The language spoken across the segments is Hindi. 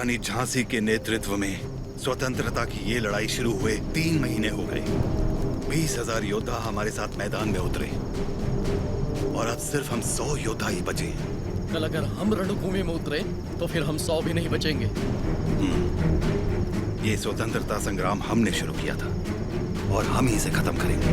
रानी झांसी के नेतृत्व में स्वतंत्रता की ये लड़ाई शुरू हुए 3 महीने हो गए। 20,000 योद्धा हमारे साथ मैदान में उतरे और अब सिर्फ हम 100 योद्धा ही बचे हैं। कल अगर हम रणभूमि में उतरे तो फिर हम 100 भी नहीं बचेंगे। ये स्वतंत्रता संग्राम हमने शुरू किया था और हम ही इसे खत्म करेंगे।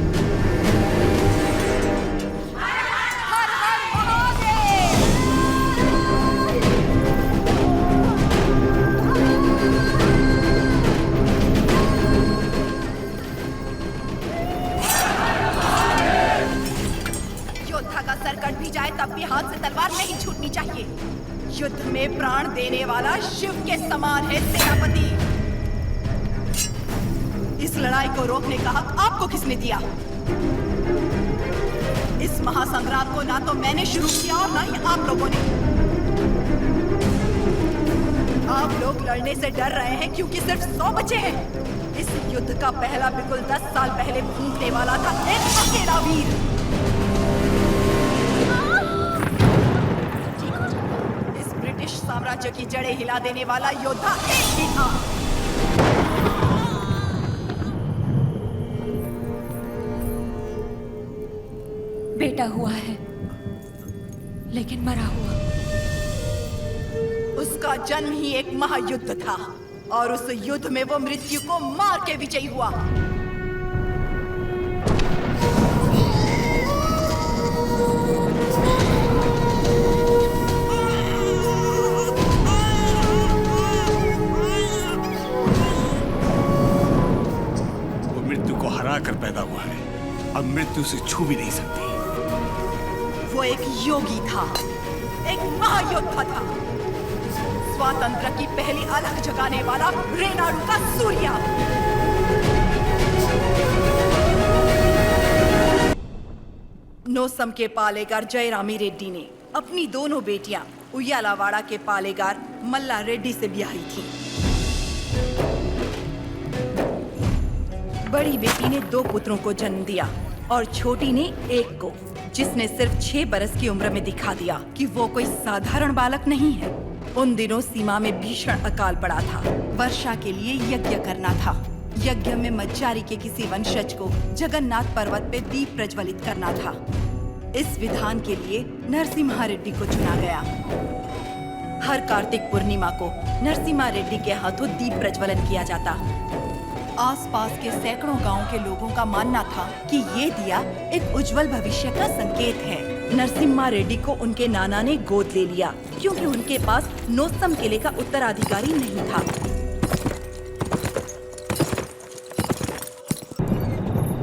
तब भी हाथ से तलवार नहीं छूटनी चाहिए। युद्ध में प्राण देने वाला शिव के समान है सेनापति। इस लड़ाई को रोकने का हक आपको किसने दिया? इस महासंग्राम को ना तो मैंने शुरू किया और ना ही आप लोगों ने। आप लोग लड़ने से डर रहे हैं क्योंकि सिर्फ 100 बचे हैं। इस युद्ध का पहला बिगुल 10 साल पहले फूटने वाला था एक अकेला वीर। साम्राज्य की जड़ें हिला देने वाला योद्धा एक ही था। बेटा हुआ है लेकिन मरा हुआ। उसका जन्म ही एक महायुद्ध था और उस युद्ध में वो मृत्यु को मार के विजयी हुआ। कर पैदा हुआ है, अब मृत्यु से छू भी नहीं सकती। वो एक योगी था, एक महायोद्धा था, स्वातंत्र की पहली अलख जगाने वाला रेनाडू का सूर्या। नोसम के पालेगार जयरामी रेड्डी ने अपनी दोनों बेटियां उయ్యాలవాడ के पालेगार मल्ला रेड्डी से ब्याही थी। बड़ी बेटी ने 2 पुत्रों को जन्म दिया और छोटी ने एक को, जिसने सिर्फ 6 बरस की उम्र में दिखा दिया कि वो कोई साधारण बालक नहीं है। उन दिनों सीमा में भीषण अकाल पड़ा था। वर्षा के लिए यज्ञ करना था। यज्ञ में मज्जारी के किसी वंशज को जगन्नाथ पर्वत पे दीप प्रज्वलित करना था। इस विधान के लिए नरसिम्हा रेड्डी को चुना गया। हर कार्तिक पूर्णिमा को नरसिम्हा रेड्डी के हाथों दीप प्रज्वलन किया जाता। आसपास के सैकड़ों गांवों के लोगों का मानना था कि ये दिया एक उज्जवल भविष्य का संकेत है। नरसिम्हा रेड्डी को उनके नाना ने गोद ले लिया क्योंकि उनके पास नोसम किले का उत्तराधिकारी नहीं था।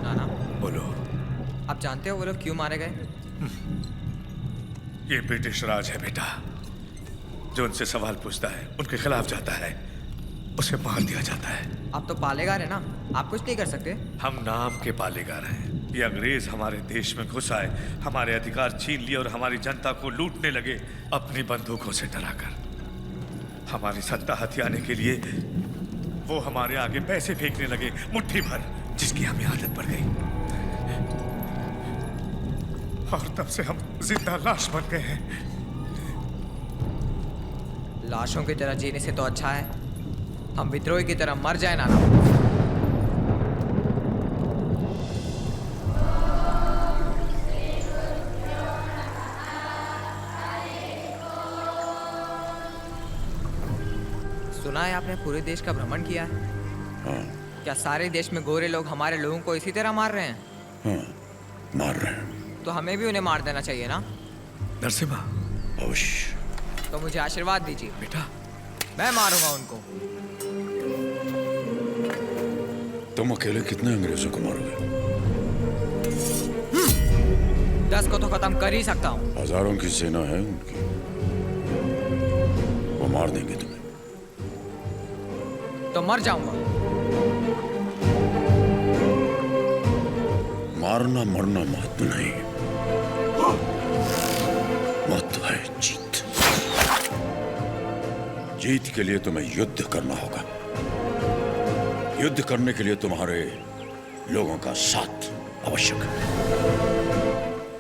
नाना, बोलो। आप जानते हो वो लोग क्यों मारे गए? ये ब्रिटिश राज है बेटा। जो उनसे सवाल पूछता है, उनके खिलाफ जाता है, उसे मार दिया जाता है। आप तो पालेगार है ना, आप कुछ नहीं कर सकते? हम नाम के पालेगार हैं। ये अंग्रेज हमारे देश में घुस आए, हमारे अधिकार छीन लिए और हमारी जनता को लूटने लगे अपनी बंदूकों से डराकर। हमारी सत्ता हथियाने के लिए वो हमारे आगे पैसे फेंकने लगे, मुट्ठी भर, जिसकी हमें आदत पड़ गई। और तब से हम जिंदा लाश बन गए हैं। लाशों की तरह जीने से तो अच्छा है हम विद्रोही की तरह मर जाए नाना। सुना है आपने पूरे देश का भ्रमण किया है? हाँ। क्या सारे देश में गोरे लोग हमारे लोगों को इसी तरह मार रहे हैं? हाँ, मार रहे हैं। तो हमें भी उन्हें मार देना चाहिए ना? नरसिम्हा, अवश्य। तो मुझे आशीर्वाद दीजिए बेटा। मैं मारूंगा उनको। तुम अकेले कितने अंग्रेजों को मारोगे? 10 को तो खत्म कर ही सकता हूँ। हजारों की सेना है उनकी, वो मार देंगे तुम्हें। तो मर जाऊंगा। मारना मरना महत्व नहीं, महत्व है जीत। जीत के लिए तुम्हें युद्ध करना होगा। युद्ध करने के लिए तुम्हारे लोगों का साथ आवश्यक है।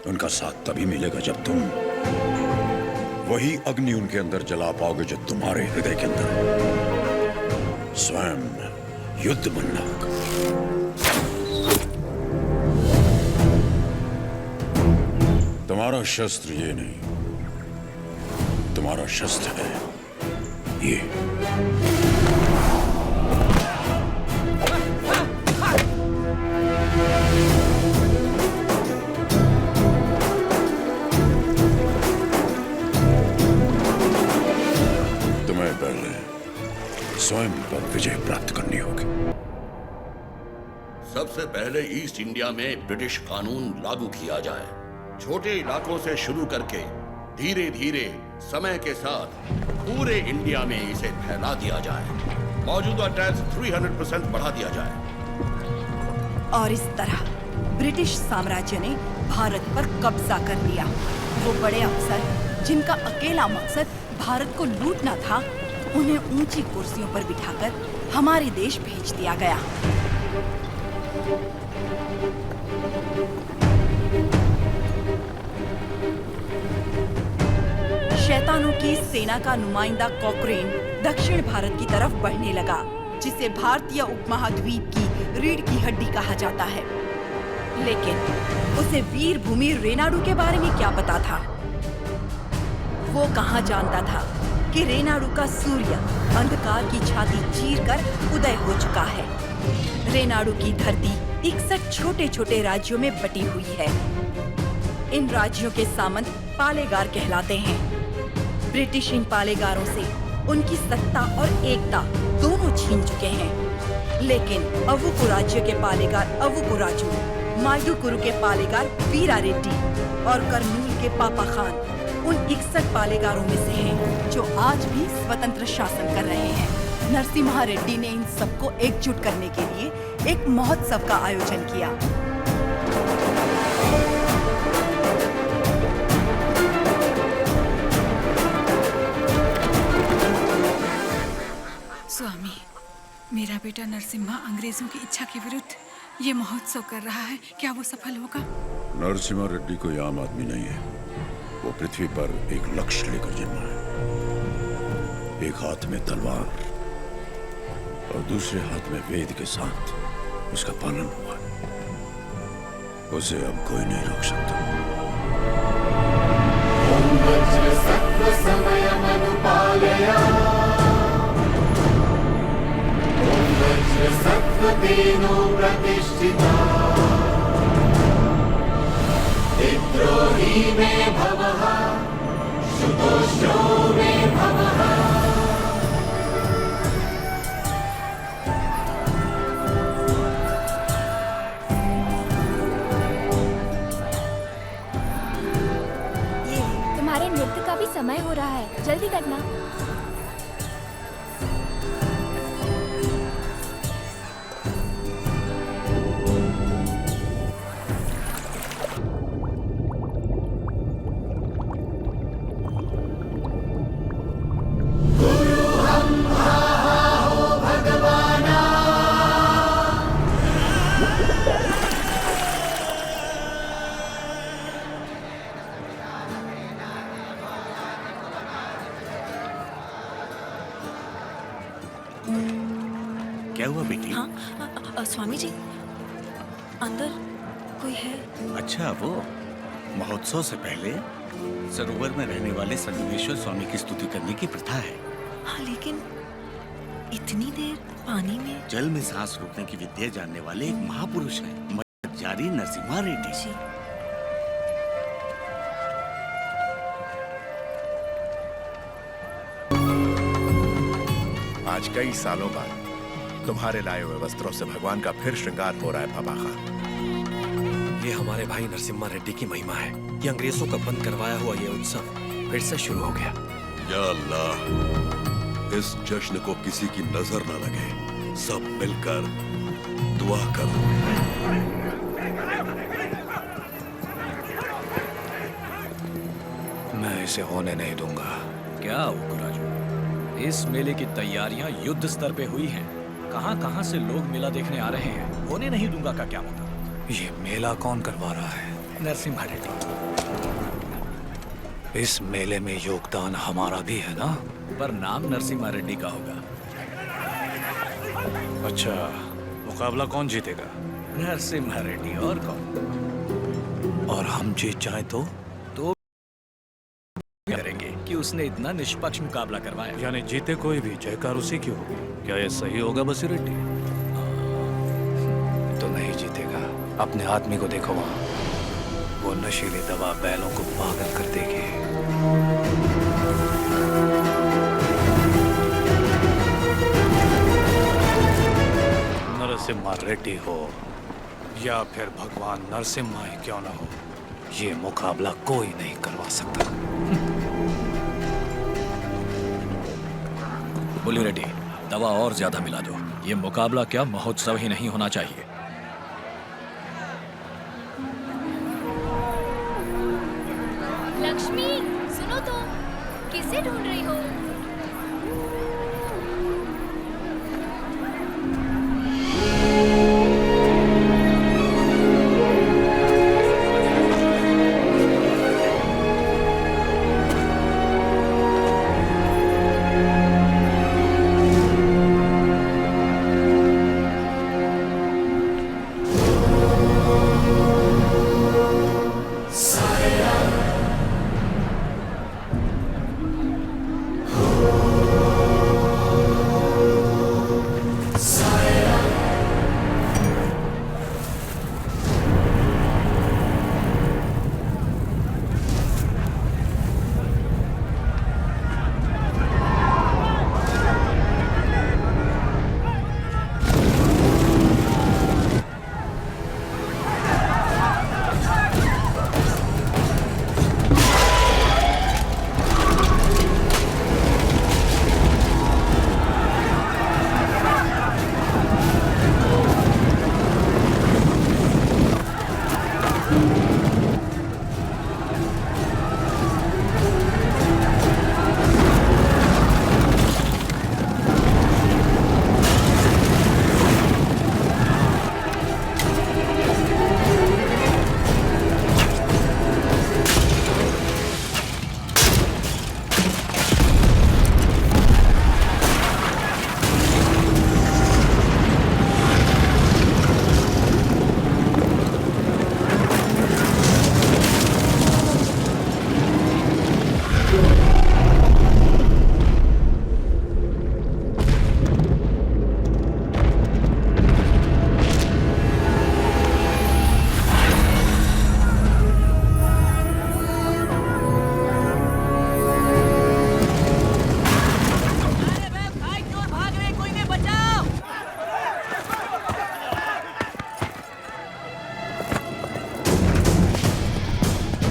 उनका साथ तभी मिलेगा जब तुम वही अग्नि उनके अंदर जला पाओगे जो तुम्हारे हृदय के अंदर। स्वयं युद्ध बनना होगा। तुम्हारा शस्त्र ये नहीं, तुम्हारा शस्त्र है ये। तुम्हें पहले स्वयं पर विजय प्राप्त करनी होगी। सबसे पहले ईस्ट इंडिया में ब्रिटिश कानून लागू किया जाए। छोटे इलाकों से शुरू करके धीरे धीरे समय के साथ पूरे इंडिया में इसे फैला दिया जाए। मौजूदा टैक्स 300% बढ़ा दिया जाए। और इस तरह ब्रिटिश साम्राज्य ने भारत पर कब्जा कर लिया। वो बड़े अफसर जिनका अकेला मकसद भारत को लूटना था, उन्हें ऊंची कुर्सियों पर बिठाकर हमारे देश भेज दिया गया। शैतानों की सेना का नुमाइंदा कॉकरेन दक्षिण भारत की तरफ बढ़ने लगा, जिसे भारतीय उपमहाद्वीप की रीढ़ की हड्डी कहा जाता है। लेकिन उसे वीर भूमि रेनाडू के बारे में क्या पता था? वो कहाँ जानता था कि रेनाडू का सूर्य अंधकार की छाती चीरकर उदय हो चुका है। रेनाडू की धरती 61 छोटे छोटे राज्यों में बटी हुई है। इन राज्यों के सामंत पालेगार कहलाते हैं। ब्रिटिश इन पालेगारों से उनकी सत्ता और एकता दोनों छीन चुके हैं। लेकिन अवुकु राज्य के पालेगार अवुकु राजू, मायूकुरु के पालेगार वीरा रेड्डी और कर्नूल के पापा खान उन 61 पालेगारों में से हैं जो आज भी स्वतंत्र शासन कर रहे हैं। नरसिम्हा रेड्डी ने इन सबको एकजुट करने के लिए एक महोत्सव का आयोजन किया। स्वामी, मेरा बेटा नरसिम्हा अंग्रेजों की इच्छा के विरुद्ध ये महोत्सव कर रहा है। क्या वो सफल होगा? नरसिम्हा रेड्डी कोई आम आदमी नहीं है। वो पृथ्वी पर एक लक्ष्य लेकर जन्मा है। एक हाथ में तलवार और दूसरे हाथ में वेद के साथ उसका पालन हुआ। उसे अब कोई नहीं रोक सकता। प्रतिष्ठिता विद्रोही में भवः शुतोष्णो में भवः। ये तुम्हारे नृत्य का भी समय हो रहा है, जल्दी करना। क्या हुआ बेटी? हाँ, स्वामी जी, अंदर कोई है? अच्छा, वो महोत्सव से पहले सरोवर में रहने वाले संगमेश्वर स्वामी की स्तुति करने की प्रथा है। हाँ, लेकिन इतनी देर पानी में? जल में सांस रोकने की विद्या जानने वाले एक महापुरुष हैं, मजारी नरसिम्हा रेड्डी जी। आज कई सालों बाद तुम्हारे लाए हुए वस्त्रों से भगवान का फिर श्रृंगार हो रहा है पापा खान। ये हमारे भाई नरसिम्हा रेड्डी की महिमा है। ये अंग्रेजों का बंद करवाया हुआ ये उत्सव फिर से शुरू हो गया। या अल्लाह, इस जश्न को किसी की नजर न लगे। सब मिलकर दुआ करो। मैं इसे होने नहीं दूंगा। क्या उकराजू, इस मेले की तैयारियां युद्ध स्तर पे हुई हैं। कहां-कहां से लोग मेला देखने आ रहे हैं। होने नहीं दूंगा का क्या मतलब? ये मेला कौन करवा रहा है? नरसिम्हा रेड्डी। इस मेले में योगदान हमारा भी है ना? पर नाम नरसिम्हा रेड्डी का होगा। अच्छा, मुकाबला कौन जीतेगा? नरसिम्हा रेड्डी, और कौन? और हम जीत जाए तो करेंगे कि उसने इतना निष्पक्ष मुकाबला करवाया। यानी जीते कोई भी, जयकार उसी की होगी। क्या ये सही होगा बसीरेड्डी? तो नहीं जीतेगा। अपने आदमी को देखो वहां, वो नशीली दवा बैलों को पागल कर देगी। नरसिम्हा रेड्डी हो या फिर भगवान नरसिम्हा ही क्यों ना हो, ये मुकाबला कोई नहीं करवा सकता। बोलिए रेड्डी, दवा और ज्यादा मिला दो। ये मुकाबला क्या महोत्सव ही नहीं होना चाहिए। लक्ष्मी, सुनो तो, किसे ढूंढ रही हो?